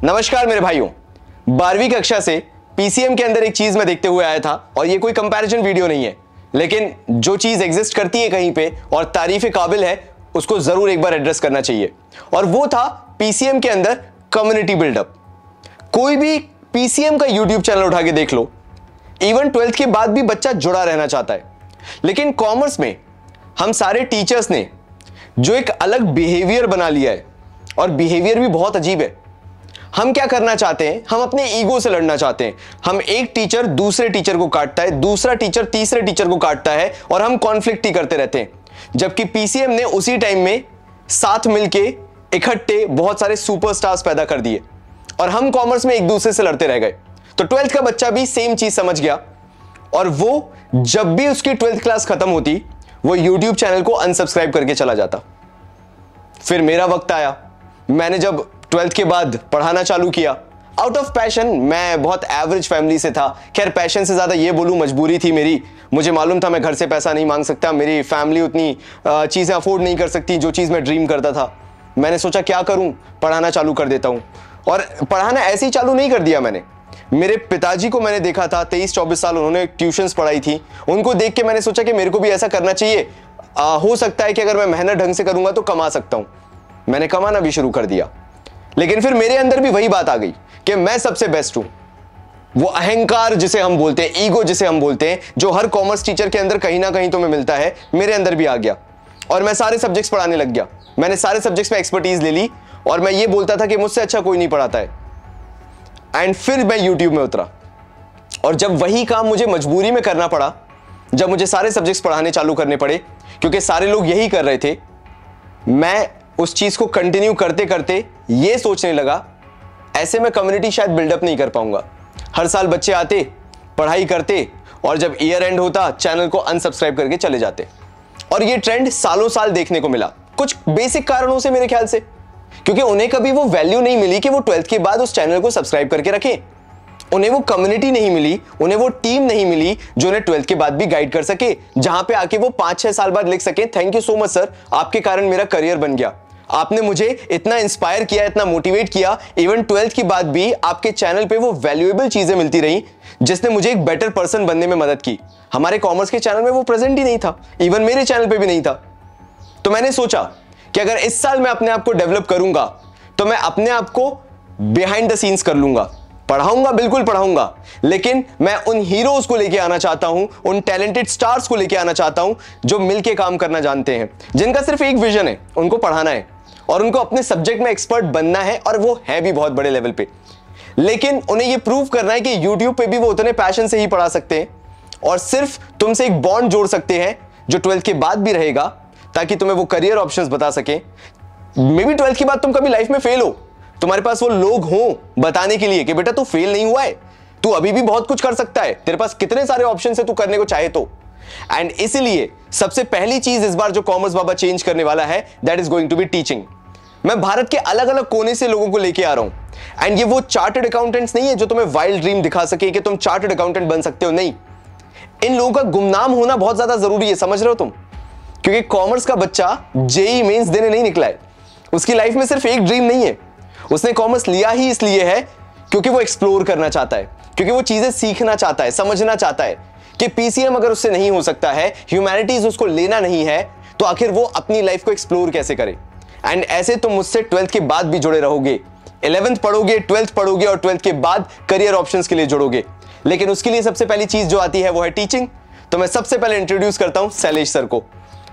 नमस्कार मेरे भाइयों, 12वीं कक्षा से पीसीएम के अंदर एक चीज मैं देखते हुए आया था और ये कोई कंपैरिजन वीडियो नहीं है, लेकिन जो चीज एग्जिस्ट करती है कहीं पे और तारीफ काबिल है उसको जरूर एक बार एड्रेस करना चाहिए। और वो था पीसीएम के अंदर कम्युनिटी बिल्डअप। कोई भी पीसीएम का यूट्यूब चैनल उठा के देख लो, इवन 12th के बाद भी बच्चा जुड़ा रहना चाहता है। लेकिन कॉमर्स में हम सारे टीचर्स ने जो एक अलग बिहेवियर बना लिया है, और बिहेवियर भी बहुत अजीब है। हम क्या करना चाहते हैं, हम अपने ईगो से लड़ना चाहते हैं। हम एक टीचर दूसरे टीचर को काटता है, दूसरा टीचर तीसरे टीचर को काटता है और हम कॉन्फ्लिक्ट ही करते रहते हैं। जबकि पीसीएम ने उसी टाइम में साथ मिलके इकट्ठे बहुत सारे सुपरस्टार्स पैदा कर दिए और हम कॉमर्स में एक दूसरे से लड़ते रह गए। तो 12th का बच्चा भी सेम चीज समझ गया और वो जब भी उसकी 12th क्लास खत्म होती वो यूट्यूब चैनल को अनसब्सक्राइब करके चला जाता। फिर मेरा वक्त आया, मैंने जब 12th के बाद पढ़ाना चालू किया आउट ऑफ पैशन। मैं बहुत एवरेज फैमिली से था, खैर पैशन से ज्यादा ये बोलूं मजबूरी थी मेरी। मुझे मालूम था मैं घर से पैसा नहीं मांग सकता, मेरी फैमिली उतनी चीजें अफोर्ड नहीं कर सकती जो चीज मैं ड्रीम करता था। मैंने सोचा क्या करूं, पढ़ाना चालू कर देता हूं। और पढ़ाना ऐसे ही चालू नहीं कर दिया मैंने। मेरे पिताजी को मैंने देखा था, 23-24 साल उन्होंने ट्यूशंस पढ़ाई थी, उनको देख के मैंने सोचा कि मेरे को भी ऐसा करना चाहिए। हो सकता है कि अगर मैं मेहनत ढंग से करूंगा तो कमा सकता हूं। मैंने कमाना भी शुरू कर दिया, लेकिन फिर मेरे अंदर भी वही बात आ गई कि मैं सबसे बेस्ट हूं। वो अहंकार जिसे हम बोलते हैं, ईगो जिसे हम बोलते हैं, जो हर कॉमर्स टीचर के अंदर कहीं ना कहीं तुम्हें मिलता है, मेरे अंदर भी आ गया और मैं सारे सब्जेक्ट्स पढ़ाने लग गया। मैंने सारे सब्जेक्ट्स में एक्सपर्टीज ले ली और मैं ये बोलता था कि मुझसे अच्छा कोई नहीं पढ़ाता है। एंड फिर मैं यूट्यूब में उतरा और जब वही काम मुझे मजबूरी में करना पड़ा, जब मुझे सारे सब्जेक्ट्स पढ़ाने चालू करने पड़े क्योंकि सारे लोग यही कर रहे थे, मैं उस चीज को कंटिन्यू करते करते ये सोचने लगा ऐसे में कम्युनिटी शायद बिल्डअप नहीं कर पाऊंगा। हर साल बच्चे आते, पढ़ाई करते और जब ईयर एंड होता चैनल को अनसब्सक्राइब करके चले जाते। और ये ट्रेंड सालों साल देखने को मिला, कुछ बेसिक कारणों से मेरे ख्याल से, क्योंकि उन्हें कभी वो वैल्यू नहीं मिली कि वो 12th के बाद उस चैनल को सब्सक्राइब करके रखें। उन्हें वो कम्युनिटी नहीं मिली, उन्हें वो टीम नहीं मिली जो उन्हें 12th के बाद भी गाइड कर सके, जहां पे आके वो 5-6 साल बाद लिख सके thank you so much sir, आपके कारण मेरा करियर बन गया, आपने मुझे इतना इंस्पायर किया, इतना मोटिवेट किया। इवन 12th के बाद भी आपके चैनल पे वो वैल्यूएबल चीजें मिलती रही जिसने मुझे एक बेटर पर्सन बनने में मदद की। हमारे कॉमर्स के चैनल में वो प्रेजेंट ही नहीं था, इवन मेरे चैनल पे भी नहीं था। तो मैंने सोचा कि अगर इस साल मैं अपने आप को डेवलप करूंगा तो मैं अपने आप को बिहाइंड द सीन्स कर लूंगा। पढ़ाऊंगा, बिल्कुल पढ़ाऊंगा, लेकिन मैं उन हीरोज को लेके आना चाहता हूं, उन टैलेंटेड स्टार्स को लेके आना चाहता हूं जो मिलके काम करना जानते हैं, जिनका सिर्फ एक विजन है, उनको पढ़ाना है और उनको अपने सब्जेक्ट में एक्सपर्ट बनना है, और वो है भी बहुत बड़े लेवल पे। लेकिन उन्हें ये प्रूव करना है कि यूट्यूब पे भी वो उतने पैशन से ही पढ़ा सकते हैं और सिर्फ तुमसे एक बॉन्ड जोड़ सकते हैं जो 12th के बाद भी रहेगा, ताकि तुम्हें वो करियर ऑप्शंस बता सके। मे बी 12th के बाद तुम कभी लाइफ में फेल हो, तुम्हारे पास वो लोग हों बताने के लिए कि बेटा तू फेल नहीं हुआ है, तू अभी भी बहुत कुछ कर सकता है, तेरे पास कितने सारे ऑप्शन है तू करने को चाहे तो। एंड इसीलिए सबसे पहली चीज इस बार जो कॉमर्स बाबा चेंज करने वाला है, that is going to be teaching. मैं भारत के अलग अलग कोने से लोगों को लेके आ रहा हूं। एंड ये वो चार्टर्ड अकाउंटेंट्स नहीं है जो तुम्हें वाइल्ड ड्रीम दिखा सके कि तुम चार्टर्ड अकाउंटेंट बन सकते हो, नहीं। इन लोगों का गुमनाम होना बहुत ज्यादा जरूरी है, समझ रहे हो तुम? क्योंकि कॉमर्स का बच्चा जेईई मेंस देने नहीं निकला है, उसकी लाइफ में सिर्फ एक ड्रीम नहीं है। उसने कॉमर्स लिया ही इसलिए है क्योंकि वो एक्सप्लोर करना चाहता है, क्योंकि वो चीजें सीखना चाहता है, समझना चाहता है कि पीसीएम अगर उससे नहीं हो सकता है, ह्यूमैनिटीज उसको लेना नहीं है, तो आखिर वो अपनी लाइफ को एक्सप्लोर कैसे करे। एंड ऐसे तुम मुझसे 12th के बाद भी जुड़े रहोगे, 11th पढ़ोगे, 12th पढ़ोगे और 12th के बाद करियर ऑप्शंस के लिए जुड़ोगे। लेकिन उसके लिए सबसे पहली चीज जो आती है वो है टीचिंग। तो मैं सबसे पहले इंट्रोड्यूस करता हूं शैलेश सर को।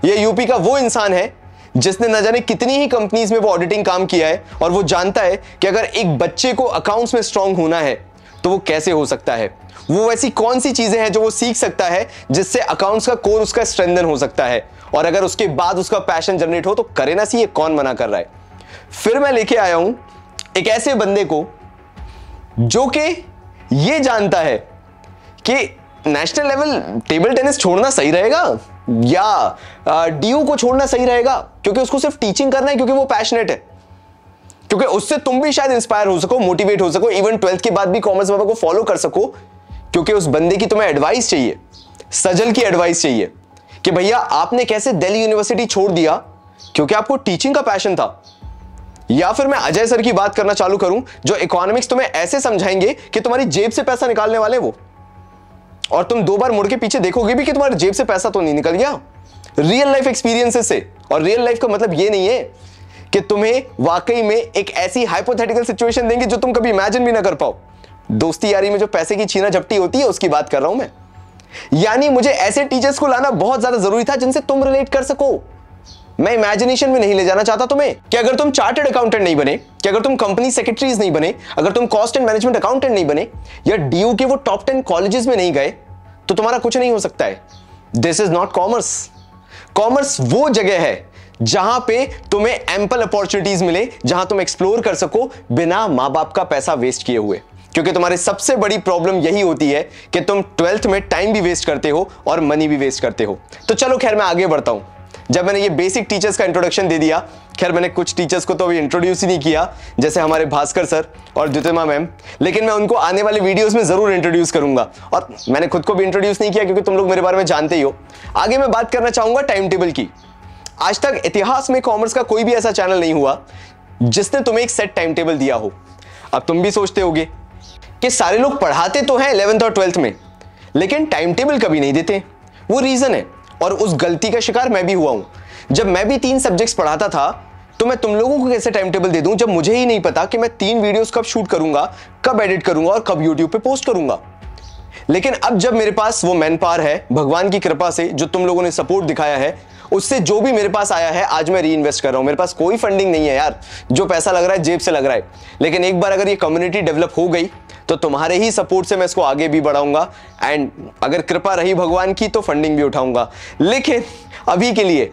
ये यूपी का वो इंसान है जिसने न जाने कितनी ही कंपनीज में वो ऑडिटिंग काम किया है और वो जानता है कि अगर एक बच्चे को अकाउंट्स में स्ट्रांग होना है तो वो कैसे हो सकता है, वो ऐसी कौन सी चीजें हैं जो वो सीख सकता है जिससे अकाउंट्स का कोर उसका स्ट्रेंथन हो सकता है, और अगर उसके बाद उसका पैशन जनरेट हो तो करे ना, सी ये कौन मना कर रहा है। फिर मैं लेके आया हूं एक ऐसे बंदे को जो कि ये जानता है कि नेशनल लेवल टेबल टेनिस छोड़ना सही रहेगा या डीयू को छोड़ना सही रहेगा, क्योंकि उसको सिर्फ टीचिंग करना है, क्योंकि वो पैशनेट है, क्योंकि उससे तुम भी शायद इंस्पायर हो सको, मोटिवेट हो सको, इवन 12th के बाद भी कॉमर्स बाबा को फॉलो कर सको, क्योंकि उस बंदे की तुम्हें एडवाइस चाहिए, सजल की एडवाइस चाहिए कि भैया आपने कैसे दिल्ली यूनिवर्सिटी छोड़ दिया क्योंकि आपको टीचिंग का पैशन था, या फिर मैं अजय सर की बात करना चालू करूं जो इकोनॉमिक्स तुम्हें ऐसे समझाएंगे कि तुम्हारी जेब से पैसा निकालने वाले वो, और तुम 2 बार मुड़ के पीछे देखोगे भी कि तुम्हारी जेब से पैसा तो नहीं निकल गया। रियल लाइफ एक्सपीरियंसेस से। और रियल लाइफ का मतलब ये नहीं है कि तुम्हें वाकई में एक ऐसी हाइपोथेटिकल सिचुएशन देंगे जो तुम कभी इमेजिन भी ना कर पाओ। दोस्ती यारी में जो पैसे की छीना झपटी होती है उसकी बात कर रहा हूं मैं। यानी मुझे ऐसे टीचर्स को लाना बहुत ज्यादा जरूरी था जिनसे तुम रिलेट कर सको। मैं इमेजिनेशन में नहीं ले जाना चाहता तुम्हें कि अगर तुम चार्टर्ड अकाउंटेंट नहीं बने, कि अगर तुम कंपनी सेक्रेटरीज नहीं बने, अगर तुम कॉस्ट एंड मैनेजमेंट अकाउंटेंट नहीं बने, या डीयू के वो टॉप 10 कॉलेजेस में नहीं गए तो तुम्हारा कुछ नहीं हो सकता है। This is not commerce. Commerce वो जगह है जहां पे तुम्हें एम्पल अपॉर्चुनिटीज मिले, जहां तुम एक्सप्लोर कर सको बिना मां बाप का पैसा वेस्ट किए हुए। क्योंकि तुम्हारी सबसे बड़ी प्रॉब्लम यही होती है कि तुम 12th में टाइम भी वेस्ट करते हो और मनी भी वेस्ट करते हो। तो चलो खैर मैं आगे बढ़ता हूं। जब मैंने ये बेसिक टीचर्स का इंट्रोडक्शन दे दिया, खैर मैंने कुछ टीचर्स को तो अभी इंट्रोड्यूस ही नहीं किया, जैसे हमारे भास्कर सर और द्युतिमा मैम, लेकिन मैं उनको आने वाले वीडियोस में जरूर इंट्रोड्यूस करूंगा। और मैंने खुद को भी इंट्रोड्यूस नहीं किया क्योंकि तुम लोग मेरे बारे में जानते ही हो। आगे मैं बात करना चाहूंगा टाइम टेबल की। आज तक इतिहास में कॉमर्स का कोई भी ऐसा चैनल नहीं हुआ जिसने तुम्हें एक सेट टाइम टेबल दिया हो। अब तुम भी सोचते होगे कि सारे लोग पढ़ाते तो हैं 11th और 12th में, लेकिन टाइम टेबल कभी नहीं देते। वो रीजन है, और उस गलती का शिकार मैं भी हुआ हूं। जब मैं भी 3 सब्जेक्ट्स पढ़ाता था तो मैं तुम लोगों को कैसे टाइम टेबल दे दूं जब मुझे ही नहीं पता कि मैं 3 वीडियोस कब शूट करूंगा, कब एडिट करूंगा और कब यूट्यूब पे पोस्ट करूंगा। लेकिन अब जब मेरे पास वो मैन पावर है, भगवान की कृपा से जो तुम लोगों ने सपोर्ट दिखाया है, उससे जो भी मेरे पास आया है आज मैं री इन्वेस्ट कर रहा हूं। मेरे पास कोई फंडिंग नहीं है यार, जो पैसा लग रहा है जेब से लग रहा है। लेकिन एक बार अगर ये कम्युनिटी डेवलप हो गई तो तुम्हारे ही सपोर्ट से मैं इसको आगे भी बढ़ाऊंगा, एंड अगर कृपा रही भगवान की तो फंडिंग भी उठाऊंगा। लेकिन अभी के लिए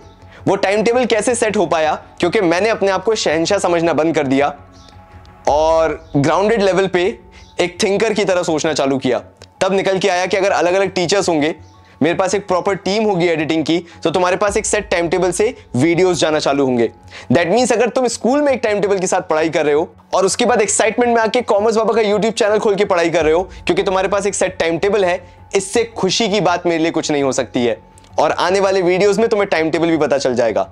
वो टाइम टेबल कैसे सेट हो पाया, क्योंकि मैंने अपने आप को शहंशाह समझना बंद कर दिया और ग्राउंडेड लेवल पे एक थिंकर की तरह सोचना चालू किया। तब निकल के आया कि अगर अलग अलग टीचर्स होंगे, मेरे पास एक प्रॉपर टीम होगी एडिटिंग की, तो तुम्हारे पास एक सेट टाइम टेबल से वीडियोस जाना चालू होंगे। दैट मींस अगर तुम स्कूल में एक टाइम टेबल के साथ पढ़ाई कर रहे हो और उसके बाद एक्साइटमेंट में आके कॉमर्स बाबा का यूट्यूब चैनल खोल के पढ़ाई कर रहे हो क्योंकि तुम्हारे पास एक सेट टाइम टेबल है, इससे खुशी की बात मेरे लिए कुछ नहीं हो सकती है। और आने वाले वीडियोस में तुम्हें टाइम टेबल भी पता चल जाएगा।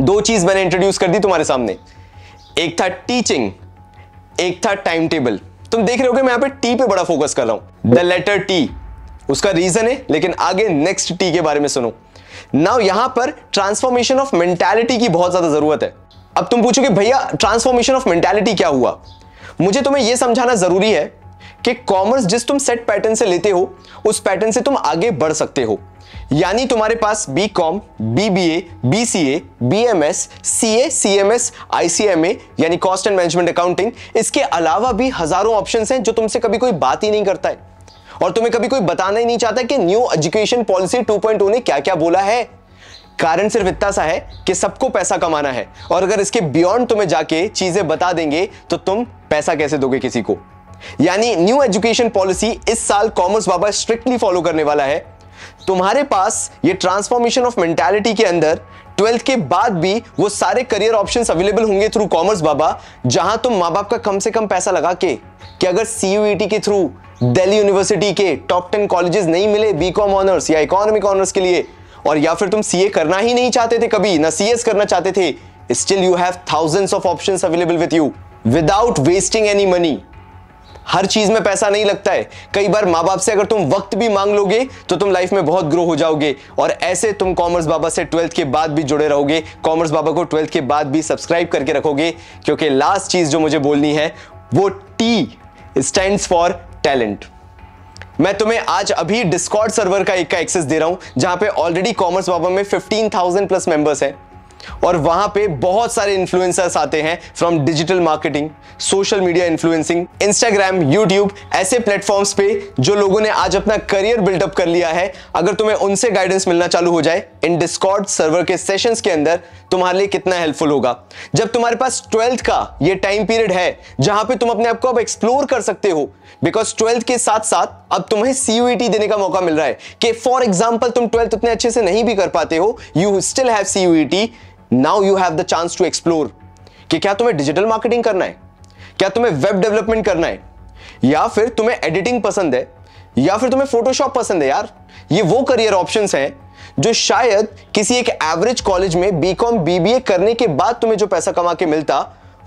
2 चीज मैंने इंट्रोड्यूस कर दी तुम्हारे सामने, एक था टीचिंग, एक था टाइम टेबल। तुम देख रहे हो कि मैं यहां पे टी पे बड़ा फोकस कर रहा हूं, द लेटर टी। उसका रीजन है, लेकिन आगे नेक्स्ट टी के बारे में सुनो। नाउ यहां पर ट्रांसफॉर्मेशन ऑफ मेंटालिटी की बहुत ज्यादा जरूरत है। अब तुम पूछोगे भैया ट्रांसफॉर्मेशन ऑफ मेंटालिटी क्या हुआ? मुझे तुम्हें यह समझाना जरूरी है कि कॉमर्स जिस तुम सेट पैटर्न से लेते हो उस पैटर्न से तुम आगे बढ़ सकते हो। यानी तुम्हारे पास BCom, BBA, BCA, BMS, CA, CMS, ICMA यानी कॉस्ट एंड मैनेजमेंट अकाउंटिंग, इसके अलावा भी हजारों ऑप्शंस हैं जो तुमसे कभी कोई बात ही नहीं करता है और तुम्हें कभी कोई बताना ही नहीं चाहता कि न्यू एजुकेशन पॉलिसी 2.0 ने क्या क्या बोला है। कारण सिर्फ इतना सा है कि सबको पैसा कमाना है, और अगर इसके बियॉन्ड तुम्हें जाके चीजें बता देंगे तो तुम पैसा कैसे दोगे किसी को। यानी न्यू एजुकेशन पॉलिसी इस साल कॉमर्स बाबा स्ट्रिक्टली फॉलो करने वाला है। तुम्हारे पास ये ट्रांसफॉर्मेशन ऑफ मेंटालिटी के अंदर 12th के बाद भी वो सारे करियर ऑप्शंस अवेलेबल होंगे थ्रू कॉमर्स बाबा, जहां तुम मां बाप का कम से कम पैसा लगा के कि अगर सीयूईटी के थ्रू दिल्ली यूनिवर्सिटी के टॉप 10 कॉलेजेस नहीं मिले बीकॉम ऑनर्स या इकोनॉमिक ऑनर्स के लिए, और या फिर तुम सीए करना ही नहीं चाहते थे, कभी ना सीएस करना चाहते थे, still you have thousands of options available with you without wasting any money. हर चीज में पैसा नहीं लगता है। कई बार मां बाप से अगर तुम वक्त भी मांग लोगे तो तुम लाइफ में बहुत ग्रो हो जाओगे, और ऐसे तुम कॉमर्स बाबा से 12th के बाद भी जुड़े रहोगे। कॉमर्स बाबा को 12th के बाद भी सब्सक्राइब करके रखोगे, क्योंकि लास्ट चीज जो मुझे बोलनी है वो टी स्टैंड्स फॉर टैलेंट। मैं तुम्हें आज अभी डिस्कॉर्ड सर्वर का एक का एक्सेस दे रहा हूं, जहां पे ऑलरेडी कॉमर्स बाबा में 15,000 प्लस मेंबर्स हैं, और वहां पे बहुत सारे इन्फ्लुएंसर्स आते हैं from digital marketing, social media influencing, Instagram, YouTube, ऐसे प्लेटफॉर्म्स पे जो लोगों ने आज अपना करियर बिल्डअप कर लिया है। अगर तुम्हें उनसे गाइडेंस मिलना चालू हो जाए इन डिस्कॉर्ड सर्वर के सेशंस के अंदर, तुम्हारे लिए कितना हेल्पफुल होगा। जब तुम्हारे पास 12th का ये टाइम पीरियड है जहां पे तुम अपने आप को अब एक्सप्लोर कर सकते हो, बिकॉज 12th के साथ साथ अब तुम्हें सीयूईटी देने का मौका मिल रहा है कि फॉर एग्जाम्पल तुम 12th उतने अच्छे से नहीं भी कर पाते हो, you still have CUET, now you have the chance to explore कि क्या तुम्हें डिजिटल मार्केटिंग करना है, क्या तुम्हें वेब डेवलपमेंट करना है, या फिर तुम्हें एडिटिंग पसंद है, या फिर तुम्हें फोटोशॉप पसंद है। यार ये वो करियर ऑप्शंस हैं जो शायद किसी एक एवरेज कॉलेज में बीकॉम बीबीए करने के बाद तुम्हें जो पैसा कमा के मिलता,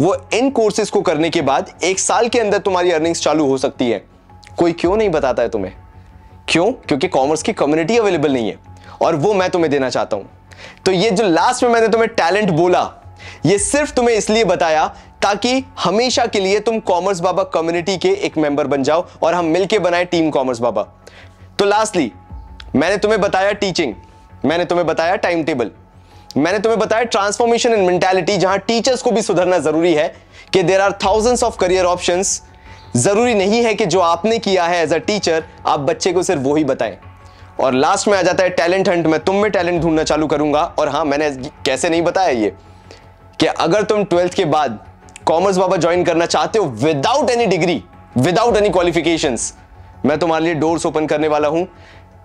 वो इन कोर्सेज को करने के बाद 1 साल के अंदर तुम्हारी अर्निंग्स चालू हो सकती है। कोई क्यों नहीं बताता है तुम्हें? क्यों? क्योंकि कॉमर्स की कम्युनिटी अवेलेबल नहीं है, और वो मैं तुम्हें देना चाहता हूं। तो ये जो लास्ट में मैंने तुम्हें टैलेंट बोला, ये सिर्फ तुम्हें इसलिए बताया ताकि हमेशा के लिए तुम कॉमर्स बाबा कम्युनिटी के एक मेंबर बन जाओ और हम मिलके बनाए टीम कॉमर्स बाबा। तो लास्टली मैंने तुम्हें बताया टीचिंग, मैंने तुम्हें बताया टाइम टेबल, मैंने तुम्हें बताया ट्रांसफॉर्मेशन इन मेंटालिटी, जहां टीचर्स को भी सुधरना जरूरी है कि there are thousands of career options. जरूरी नहीं है कि जो आपने किया है एज अ टीचर आप बच्चे को सिर्फ वो ही बताएं। और लास्ट में आ जाता है टैलेंट हंट। मैं तुम में टैलेंट ढूंढना चालू करूंगा। और हां, मैंने कैसे नहीं बताया ये कि अगर तुम 12th के बाद कॉमर्स बाबा ज्वाइन करना चाहते हो without any degree, without any qualifications, मैं तुम्हारे लिए डोर्स ओपन करने वाला हूं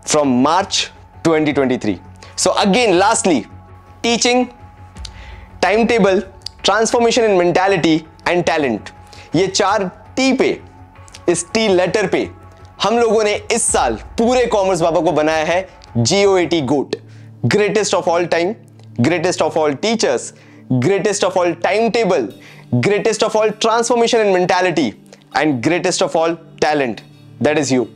from March 2023। So again lastly, teaching, time table, transformation in mentality and talent, ये 4 टी पे, इस टी लेटर पे हम लोगों ने इस साल पूरे कॉमर्स बाबा को बनाया है GOAT, goat, greatest of all time, greatest of all teachers, greatest of all time table, greatest of all transformation in mentality and greatest of all talent, that is you.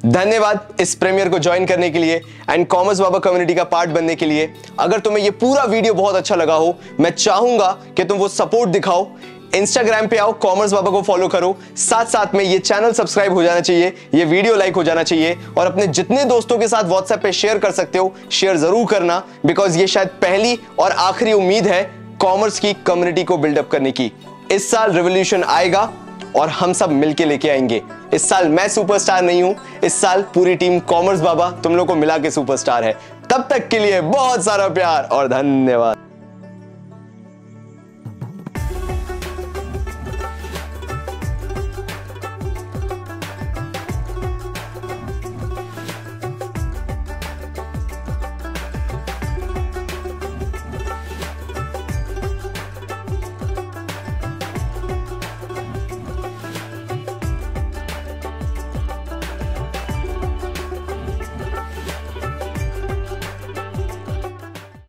धन्यवाद इस प्रीमियर को join करने के लिए and Commerce Baba community का part बनने के लिए। अगर तुम्हें ये पूरा वीडियो बहुत अच्छा लगा हो, मैं चाहूंगा कि तुम वो सपोर्ट दिखाओ। इंस्टाग्राम पे आओ, कॉमर्स बाबा को फॉलो करो, साथ साथ में ये चैनल सब्सक्राइब हो जाना चाहिए, ये वीडियो लाइक हो जाना चाहिए, और अपने जितने दोस्तों के साथ व्हाट्सएप पे शेयर कर सकते हो शेयर जरूर करना, बिकॉज ये शायद पहली और आखिरी उम्मीद है कॉमर्स की कम्युनिटी को बिल्डअप करने की। इस साल रिवॉल्यूशन आएगा और हम सब मिलके लेके आएंगे। इस साल मैं सुपरस्टार नहीं हूं, इस साल पूरी टीम कॉमर्स बाबा तुम लोग को मिला के सुपरस्टार है। तब तक के लिए बहुत सारा प्यार और धन्यवाद।